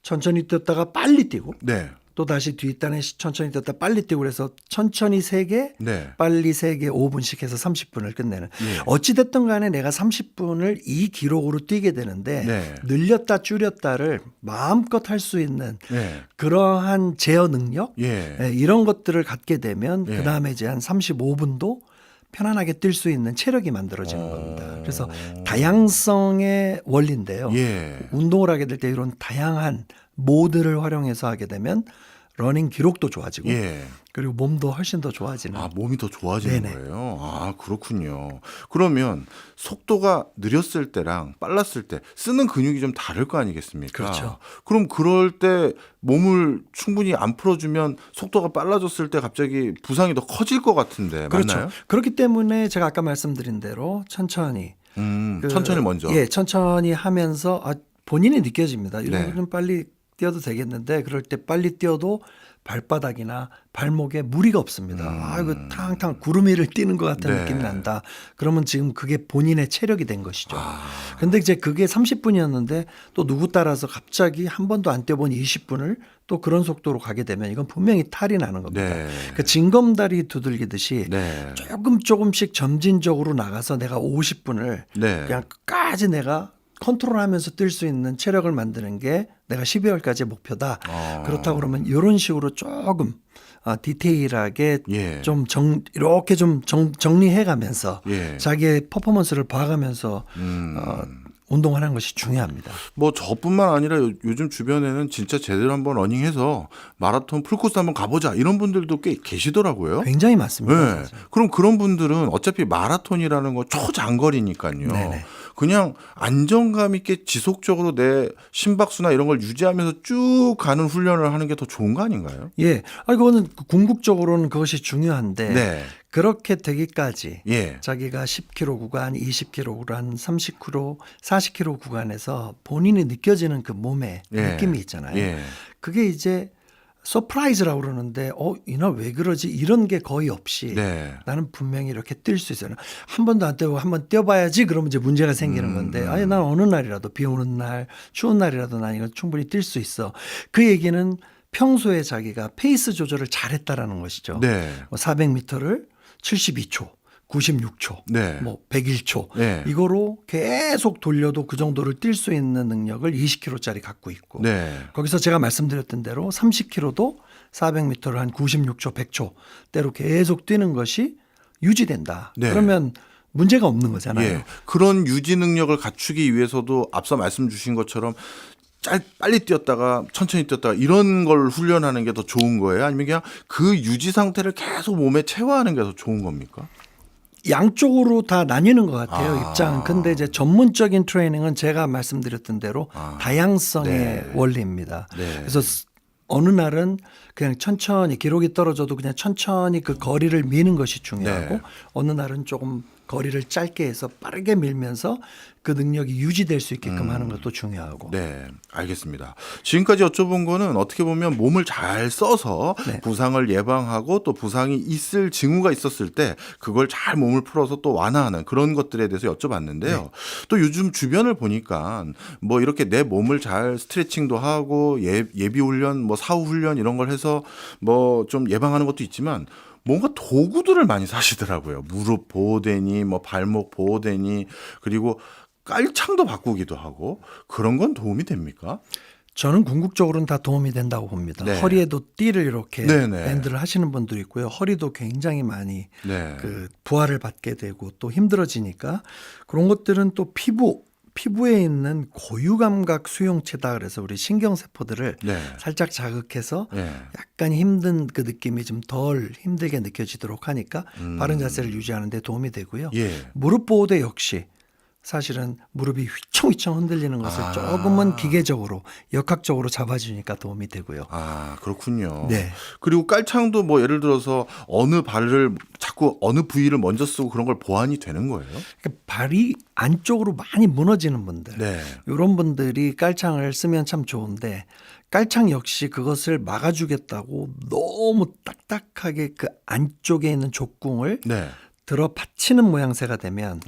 천천히 뛰었다가 빨리 뛰고 네. 또 다시 뒷단에 천천히 뛰었다 빨리 뛰고 그래서 천천히 3개 네. 빨리 3개 5분씩 해서 30분을 끝내는. 예. 어찌됐든 간에 내가 30분을 이 기록으로 뛰게 되는데 네. 늘렸다 줄였다를 마음껏 할 수 있는 예. 그러한 제어 능력 예. 이런 것들을 갖게 되면 예. 그다음에 이제 한 35분도 편안하게 뛸 수 있는 체력이 만들어지는 어. 겁니다. 그래서 다양성의 원리인데요. 예. 운동을 하게 될 때 이런 다양한 모드를 활용해서 하게 되면 러닝 기록도 좋아지고 예. 그리고 몸도 훨씬 더 좋아지는. 아, 몸이 더 좋아지는 네네. 거예요. 아, 그렇군요. 그러면 속도가 느렸을 때랑 빨랐을 때 쓰는 근육이 좀 다를 거 아니겠습니까? 그렇죠. 그럼 그럴 때 몸을 충분히 안 풀어주면 속도가 빨라졌을 때 갑자기 부상이 더 커질 것 같은데 그렇죠. 맞나요? 그렇기 때문에 제가 아까 말씀드린 대로 천천히 천천히 먼저. 예, 천천히 하면서 본인이 느껴집니다. 이런 네. 거 좀 빨리 뛰어도 되겠는데 그럴 때 빨리 뛰어도 발바닥이나 발목에 무리가 없습니다. 이거 탕탕 구름 위를 뛰는 것 같은 네. 느낌이 난다. 그러면 지금 그게 본인의 체력이 된 것이죠. 근데 이제 그게 30분이었는데 또 누구 따라서 갑자기 한 번도 안 뛰어본 20분을 또 그런 속도로 가게 되면 이건 분명히 탈이 나는 겁니다. 네. 그 징검다리 두들기듯이 네. 조금씩 점진적으로 나가서 내가 50분을 네. 그냥 끝까지 내가 컨트롤하면서 뛸 수 있는 체력을 만드는 게 내가 12월까지의 목표다. 그렇다고 그러면 이런 식으로 조금 디테일하게 예. 좀 이렇게 좀 정리해가면서 예. 자기의 퍼포먼스를 봐가면서 운동하는 것이 중요합니다. 뭐 저뿐만 아니라 요즘 주변에는 진짜 제대로 한번 러닝해서 마라톤 풀코스 한번 가보자 이런 분들도 꽤 계시더라고요. 굉장히 많습니다. 네. 그럼 그런 분들은 어차피 마라톤이라는 거 초장거리니까요. 네네. 그냥 안정감 있게 지속적으로 내 심박수나 이런 걸 유지하면서 쭉 가는 훈련을 하는 게 더 좋은 거 아닌가요? 예, 그거는 궁극적으로는 그것이 중요한데 네. 그렇게 되기까지 예. 자기가 10km 구간, 20km 구간, 30km, 40km 구간에서 본인이 느껴지는 그 몸의 예. 느낌이 있잖아요. 예. 그게 이제 서프라이즈라고 그러는데 이날 왜 그러지? 이런 게 거의 없이 네. 나는 분명히 이렇게 뛸 수 있어요. 한 번도 안 뛰고 한 번 뛰어봐야지 그러면 이제 문제가 생기는 건데 아니 난 어느 날이라도 비 오는 날 추운 날이라도 난 이거 충분히 뛸 수 있어. 그 얘기는 평소에 자기가 페이스 조절을 잘했다라는 것이죠. 네. 400m를 72초, 96초, 네. 뭐 101초 네. 이거로 계속 돌려도 그 정도를 뛸 수 있는 능력을 20km짜리 갖고 있고 네. 거기서 제가 말씀드렸던 대로 30km도 400m를 한 96초, 100초 대로 계속 뛰는 것이 유지된다. 네. 그러면 문제가 없는 거잖아요. 예. 그런 유지 능력을 갖추기 위해서도 앞서 말씀 주신 것처럼 빨리 뛰었다가 천천히 뛰었다가 이런 걸 훈련하는 게 더 좋은 거예요? 아니면 그냥 그 유지 상태를 계속 몸에 체화하는 게 더 좋은 겁니까? 양쪽으로 다 나뉘는 것 같아요. 입장은. 근데 이제 전문적인 트레이닝은 제가 말씀드렸던 대로 다양성의 네. 원리입니다. 네. 그래서 어느 날은 그냥 천천히 기록이 떨어져도 그냥 천천히 그 거리를 미는 것이 중요하고 네. 어느 날은 조금 거리를 짧게 해서 빠르게 밀면서 그 능력이 유지될 수 있게끔 하는 것도 중요하고. 네, 알겠습니다. 지금까지 여쭤본 거는 어떻게 보면 몸을 잘 써서 네. 부상을 예방하고 또 부상이 있을 징후가 있었을 때 그걸 잘 몸을 풀어서 또 완화하는 그런 것들에 대해서 여쭤봤는데요. 네. 또 요즘 주변을 보니까 뭐 이렇게 내 몸을 잘 스트레칭도 하고 예비 훈련, 뭐 사후 훈련 이런 걸 해서 뭐 좀 예방하는 것도 있지만 뭔가 도구들을 많이 사시더라고요. 무릎 보호대니 뭐 발목 보호대니 그리고 깔창도 바꾸기도 하고 그런 건 도움이 됩니까? 저는 궁극적으로는 다 도움이 된다고 봅니다. 네. 허리에도 띠를 이렇게 네네. 밴드를 하시는 분들이 있고요. 허리도 굉장히 많이 네. 그 부하를 받게 되고 또 힘들어지니까 그런 것들은 또 피부에 있는 고유감각 수용체다 그래서 우리 신경세포들을 네. 살짝 자극해서 네. 약간 힘든 그 느낌이 좀 덜 힘들게 느껴지도록 하니까 바른 자세를 유지하는 데 도움이 되고요. 예. 무릎 보호대 역시 사실은 무릎이 휘청휘청 흔들리는 것을 조금은 기계적으로 역학적으로 잡아주니까 도움이 되고요. 아, 그렇군요. 네. 그리고 깔창도 뭐 예를 들어서 어느 발을 자꾸 자꾸 어느 부위를 먼저 쓰고 그런 걸 보완이 되는 거예요? 그러니까 발이 안쪽으로 많이 무너지는 분들, 네. 이런 분들이 깔창을 쓰면 참 좋은데 깔창 역시 그것을 막아주겠다고 너무 딱딱하게 그 안쪽에 있는 족궁을 네. 들어 받치는 모양새가 되면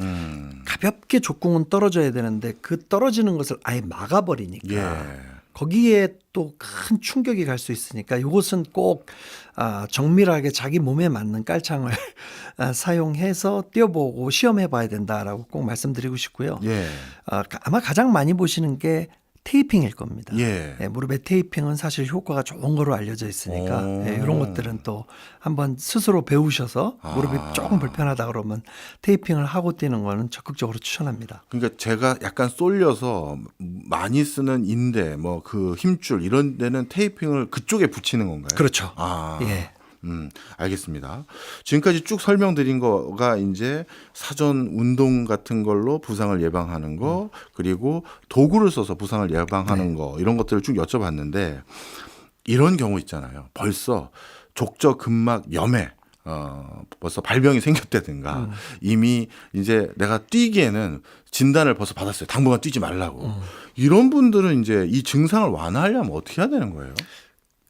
가볍게 족궁은 떨어져야 되는데 그 떨어지는 것을 아예 막아버리니까 예. 거기에 또 큰 충격이 갈 수 있으니까 이것은 꼭 정밀하게 자기 몸에 맞는 깔창을 사용해서 띄워보고 시험해 봐야 된다라고 꼭 말씀드리고 싶고요. 예. 아마 가장 많이 보시는 게 테이핑일 겁니다. 예. 무릎의 테이핑은 사실 효과가 좋은 거로 알려져 있으니까 오. 이런 것들은 또 한번 스스로 배우셔서 무릎이 조금 불편하다 그러면 테이핑을 하고 뛰는 거는 적극적으로 추천합니다. 그러니까 제가 약간 쏠려서 많이 쓰는 인대, 뭐 그 힘줄 이런 데는 테이핑을 그쪽에 붙이는 건가요? 그렇죠. 아. 예. 알겠습니다. 지금까지 쭉 설명드린 거가 이제 사전 운동 같은 걸로 부상을 예방하는 거, 그리고 도구를 써서 부상을 예방하는 거, 이런 것들을 쭉 여쭤봤는데, 이런 경우 있잖아요. 벌써 족저근막염에 벌써 발병이 생겼다든가 이미 이제 내가 뛰기에는 진단을 벌써 받았어요. 당분간 뛰지 말라고. 이런 분들은 이제 이 증상을 완화하려면 어떻게 해야 되는 거예요?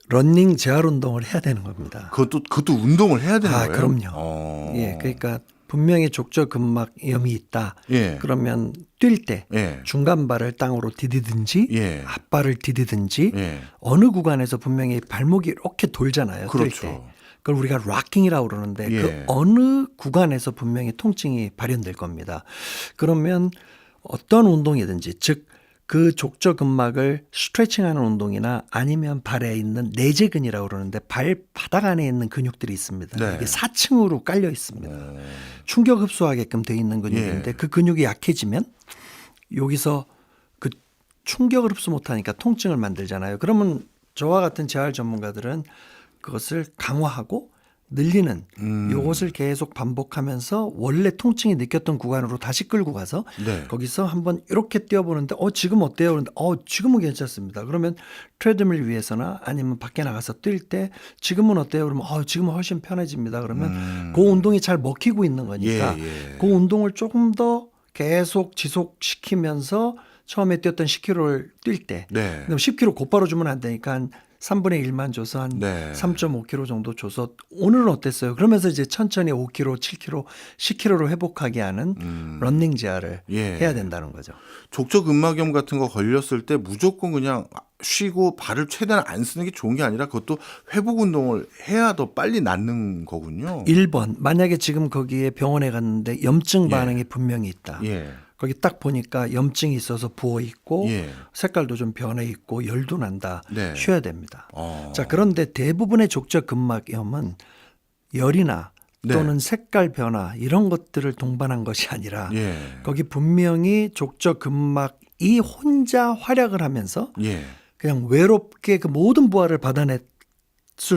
러닝 재활 운동을 해야 되는 겁니다. 그것도 운동을 해야 되는 거예요? 그럼요. 예, 그러니까 분명히 족저근막염이 있다. 예. 그러면 뛸 때 예. 중간발을 땅으로 디디든지 예. 앞발을 디디든지 예. 어느 구간에서 분명히 발목이 이렇게 돌잖아요. 뛸 그렇죠. 때. 그걸 우리가 락킹이라고 그러는데 예. 그 어느 구간에서 분명히 통증이 발현될 겁니다. 그러면 어떤 운동이든지 즉 그 족저근막을 스트레칭하는 운동이나 아니면 발에 있는 내재근이라고 그러는데 발바닥 안에 있는 근육들이 있습니다. 네. 이게 4층으로 깔려 있습니다. 충격 흡수하게끔 돼 있는 근육인데 예. 그 근육이 약해지면 여기서 그 충격을 흡수 못하니까 통증을 만들잖아요. 그러면 저와 같은 재활 전문가들은 그것을 강화하고 늘리는 이것을 계속 반복하면서 원래 통증이 느꼈던 구간으로 다시 끌고 가서 네. 거기서 한번 이렇게 뛰어보는데 지금 어때요? 그런데 지금은 괜찮습니다. 그러면 트레드밀 위에서나 아니면 밖에 나가서 뛸 때 지금은 어때요? 그러면 지금은 훨씬 편해집니다. 그러면 그 운동이 잘 먹히고 있는 거니까 예. 그 운동을 조금 더 계속 지속시키면서 처음에 뛰었던 10km를 뛸 때 네. 10km 곧바로 주면 안 되니까 한 3분의 1만 줘서 한 네. 3.5kg 정도 줘서 오늘은 어땠어요? 그러면서 이제 천천히 5kg, 7kg, 10kg로 회복하게 하는 러닝 재활을 예. 해야 된다는 거죠. 족저근막염 같은 거 걸렸을 때 무조건 그냥 쉬고 발을 최대한 안 쓰는 게 좋은 게 아니라 그것도 회복 운동을 해야 더 빨리 낫는 거군요. 1번 만약에 지금 거기에 병원에 갔는데 염증 반응이 분명히 있다. 예. 거기 딱 보니까 염증이 있어서 부어 있고 예. 색깔도 좀 변해 있고 열도 난다. 네. 쉬어야 됩니다. 어. 자, 그런데 대부분의 족저근막염은 열이나 네. 또는 색깔 변화 이런 것들을 동반한 것이 아니라 예. 거기 분명히 족저근막이 혼자 활약을 하면서 예. 그냥 외롭게 그 모든 부하를 받아냈을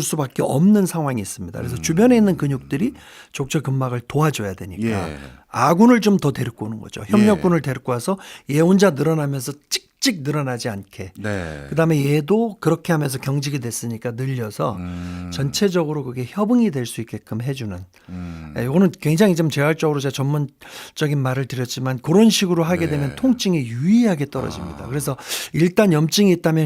수밖에 없는 상황이 있습니다. 그래서 주변에 있는 근육들이 족저근막을 도와줘야 되니까 예. 아군을 좀 더 데리고 오는 거죠. 협력군을 데리고 와서 얘 혼자 늘어나면서 찍찍 늘어나지 않게. 네. 그다음에 얘도 그렇게 하면서 경직이 됐으니까 늘려서 전체적으로 그게 협응이 될 수 있게끔 해주는. 이거는 굉장히 좀 재활적으로 제가 전문적인 말을 드렸지만 그런 식으로 하게 되면 통증이 유의하게 떨어집니다. 그래서 일단 염증이 있다면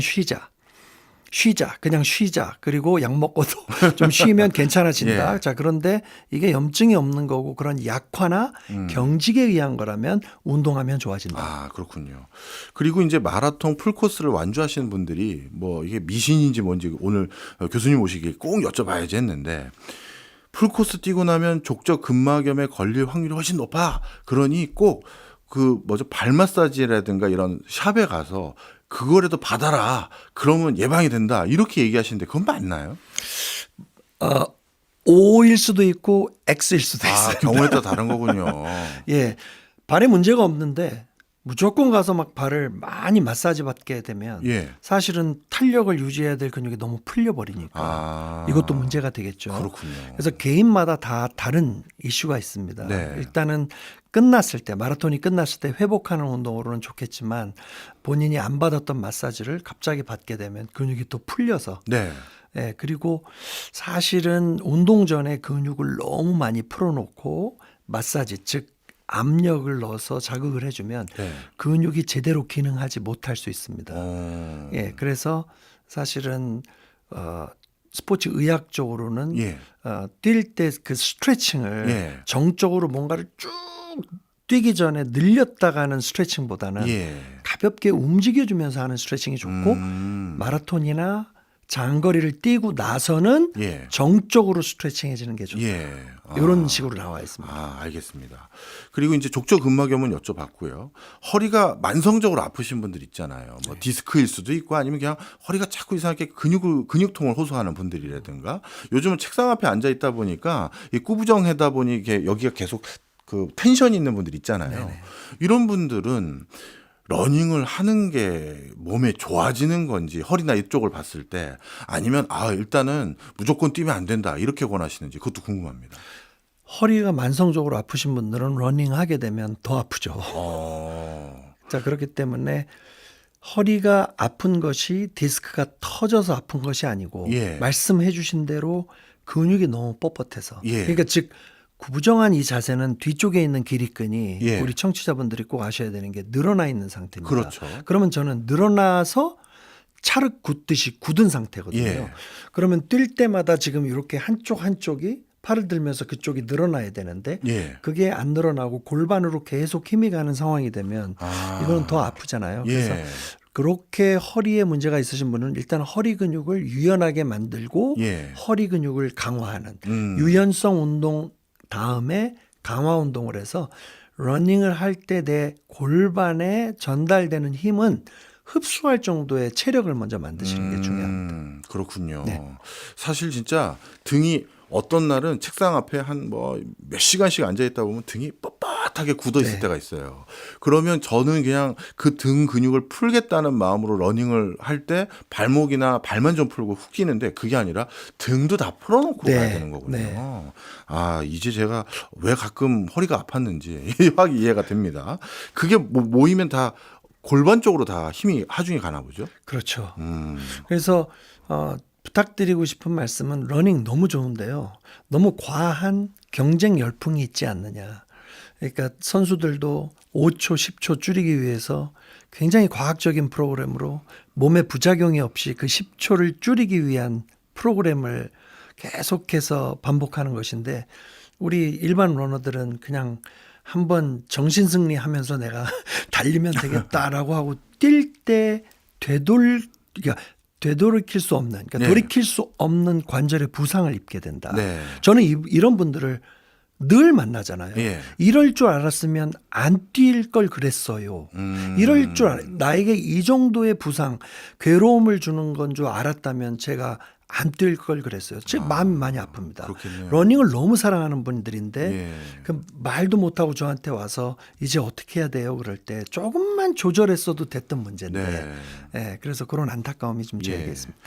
그냥 쉬자. 그리고 약 먹고도 좀 쉬면 괜찮아진다. 예. 자, 그런데 이게 염증이 없는 거고 그런 약화나 경직에 의한 거라면 운동하면 좋아진다. 아, 그렇군요. 그리고 이제 마라톤 풀코스를 완주하시는 분들이 뭐 이게 미신인지 뭔지 오늘 교수님 오시기에 꼭 여쭤봐야지 했는데 풀코스 뛰고 나면 족저근막염에 걸릴 확률이 훨씬 높아. 그러니 꼭 발 마사지라든가 이런 샵에 가서 그거라도 받아라. 그러면 예방이 된다. 이렇게 얘기하시는데 그건 맞나요? O일 수도 있고 X일 수도 있어요. 경우에 따라 다른 거군요. 예. 발에 문제가 없는데 무조건 가서 막 발을 많이 마사지 받게 되면 예. 사실은 탄력을 유지해야 될 근육이 너무 풀려버리니까 이것도 문제가 되겠죠. 그렇군요. 그래서 개인마다 다 다른 이슈가 있습니다. 네. 일단은 끝났을 때 마라톤이 끝났을 때 회복하는 운동으로는 좋겠지만 본인이 안 받았던 마사지를 갑자기 받게 되면 근육이 또 풀려서 네. 예, 그리고 사실은 운동 전에 근육을 너무 많이 풀어놓고 마사지 즉 압력을 넣어서 자극을 해주면 네. 근육이 제대로 기능하지 못할 수 있습니다. 예, 그래서 사실은 스포츠 의학적으로는 예. 뛸 때 그 스트레칭을 예. 정적으로 뭔가를 쭉 뛰기 전에 늘렸다가 하는 스트레칭보다는 예. 가볍게 움직여주면서 하는 스트레칭이 좋고 마라톤이나 장거리를 뛰고 나서는 예. 정적으로 스트레칭해지는 게 좋다. 예. 이런 식으로 나와 있습니다. 아, 알겠습니다. 그리고 이제 족저근막염은 여쭤봤고요. 허리가 만성적으로 아프신 분들 있잖아요. 뭐 디스크일 수도 있고 아니면 그냥 허리가 자꾸 이상하게 근육통을 호소하는 분들이라든가 요즘은 책상 앞에 앉아 있다 보니까 이 꾸부정하다 보니 이게 여기가 계속 그 텐션이 있는 분들 있잖아요. 네네. 이런 분들은 러닝을 하는 게 몸에 좋아지는 건지 허리나 이쪽을 봤을 때 아니면 일단은 무조건 뛰면 안 된다 이렇게 권하시는지 그것도 궁금합니다. 허리가 만성적으로 아프신 분들은 러닝하게 되면 더 아프죠. 자, 그렇기 때문에 허리가 아픈 것이 디스크가 터져서 아픈 것이 아니고 예. 말씀해 주신 대로 근육이 너무 뻣뻣해서 예. 그러니까 즉 구부정한 이 자세는 뒤쪽에 있는 기립근이 예. 우리 청취자분들이 꼭 아셔야 되는 게 늘어나 있는 상태입니다. 그렇죠. 그러면 저는 늘어나서 찰흙 굳듯이 굳은 상태거든요. 예. 그러면 뛸 때마다 지금 이렇게 한쪽이 팔을 들면서 그쪽이 늘어나야 되는데 예. 그게 안 늘어나고 골반으로 계속 힘이 가는 상황이 되면 이거는 더 아프잖아요. 그래서 예. 그렇게 허리에 문제가 있으신 분은 일단 허리 근육을 유연하게 만들고 예. 허리 근육을 강화하는 유연성 운동 다음에 강화 운동을 해서 러닝을 할 때 내 골반에 전달되는 힘은 흡수할 정도의 체력을 먼저 만드시는 게 중요합니다. 그렇군요. 네. 사실 진짜 등이 어떤 날은 책상 앞에 한 뭐 몇 시간씩 앉아 있다 보면 등이 뻣뻣하게 굳어 있을 네. 때가 있어요. 그러면 저는 그냥 그 등 근육을 풀겠다는 마음으로 러닝을 할 때 발목이나 발만 좀 풀고 훅 뛰는데 그게 아니라 등도 다 풀어놓고 네. 가야 되는 거군요. 네. 아, 이제 제가 왜 가끔 허리가 아팠는지 확 이해가 됩니다. 그게 모이면 다 골반 쪽으로 다 힘이 하중이 가나 보죠. 그렇죠. 그래서 부탁드리고 싶은 말씀은 러닝 너무 좋은데요. 너무 과한 경쟁 열풍이 있지 않느냐. 그러니까 선수들도 5초, 10초 줄이기 위해서 굉장히 과학적인 프로그램으로 몸에 부작용이 없이 그 10초를 줄이기 위한 프로그램을 계속해서 반복하는 것인데 우리 일반 러너들은 그냥 한번 정신승리하면서 내가 달리면 되겠다라고 하고 뛸 때 되돌이킬 수 없는 그러니까 네. 돌이킬 수 없는 관절의 부상을 입게 된다. 네. 저는 이런 분들을 늘 만나잖아요. 예. 이럴 줄 알았으면 안 뛸 걸 그랬어요. 이럴 줄 나에게 이 정도의 부상, 괴로움을 주는 건 줄 알았다면 제가 안 뛸 걸 그랬어요. 제 마음이 많이 아픕니다. 그렇겠네요. 러닝을 너무 사랑하는 분들인데 예. 그 말도 못하고 저한테 와서 이제 어떻게 해야 돼요? 그럴 때 조금만 조절했어도 됐던 문제인데 예, 그래서 그런 안타까움이 좀 제게 예. 있습니다.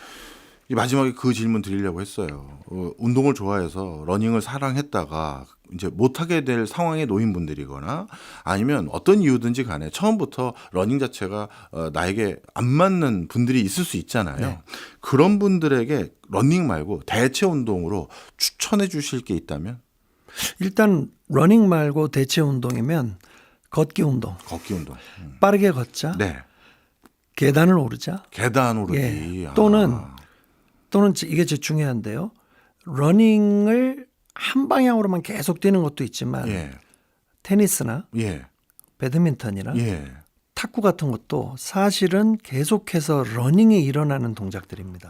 이 마지막에 그 질문 드리려고 했어요. 운동을 좋아해서 러닝을 사랑했다가 이제 못하게 될 상황에 놓인 분들이거나 아니면 어떤 이유든지 간에 처음부터 러닝 자체가 나에게 안 맞는 분들이 있을 수 있잖아요. 네. 그런 분들에게 러닝 말고 대체 운동으로 추천해 주실 게 있다면? 일단 러닝 말고 대체 운동이면 걷기 운동. 걷기 운동. 빠르게 걷자. 네. 계단을 오르자. 계단 오르기. 예. 또는 이게 제일 중요한데요. 러닝을 한 방향으로만 계속 뛰는 것도 있지만 예. 테니스나 예. 배드민턴이나 예. 탁구 같은 것도 사실은 계속해서 러닝이 일어나는 동작들입니다.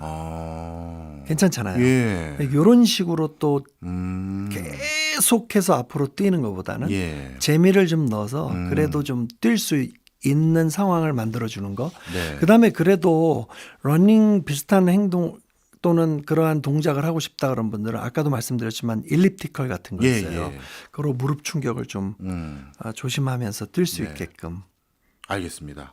괜찮잖아요. 예. 이런 식으로 또 음. 계속해서 앞으로 뛰는 것보다는 예. 재미를 좀 넣어서 그래도 좀 뛸 수 있는 상황을 만들어주는 거. 네. 그다음에 그래도 러닝 비슷한 행동 또는 그러한 동작을 하고 싶다 그런 분들은 아까도 말씀드렸지만 일리프티컬 같은 거 예, 있어요. 예. 그리고 무릎 충격을 좀 조심하면서 뛸 수 네. 있게끔. 알겠습니다.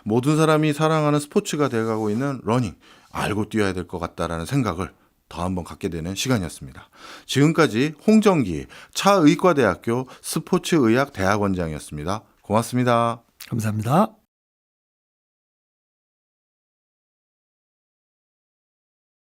모든 사람이 사랑하는 스포츠가 돼가고 있는 러닝. 알고 뛰어야 될 것 같다라는 생각을 더 한번 갖게 되는 시간이었습니다. 지금까지 홍정기 차의과대학교 스포츠의학대학원장이었습니다. 고맙습니다. 감사합니다.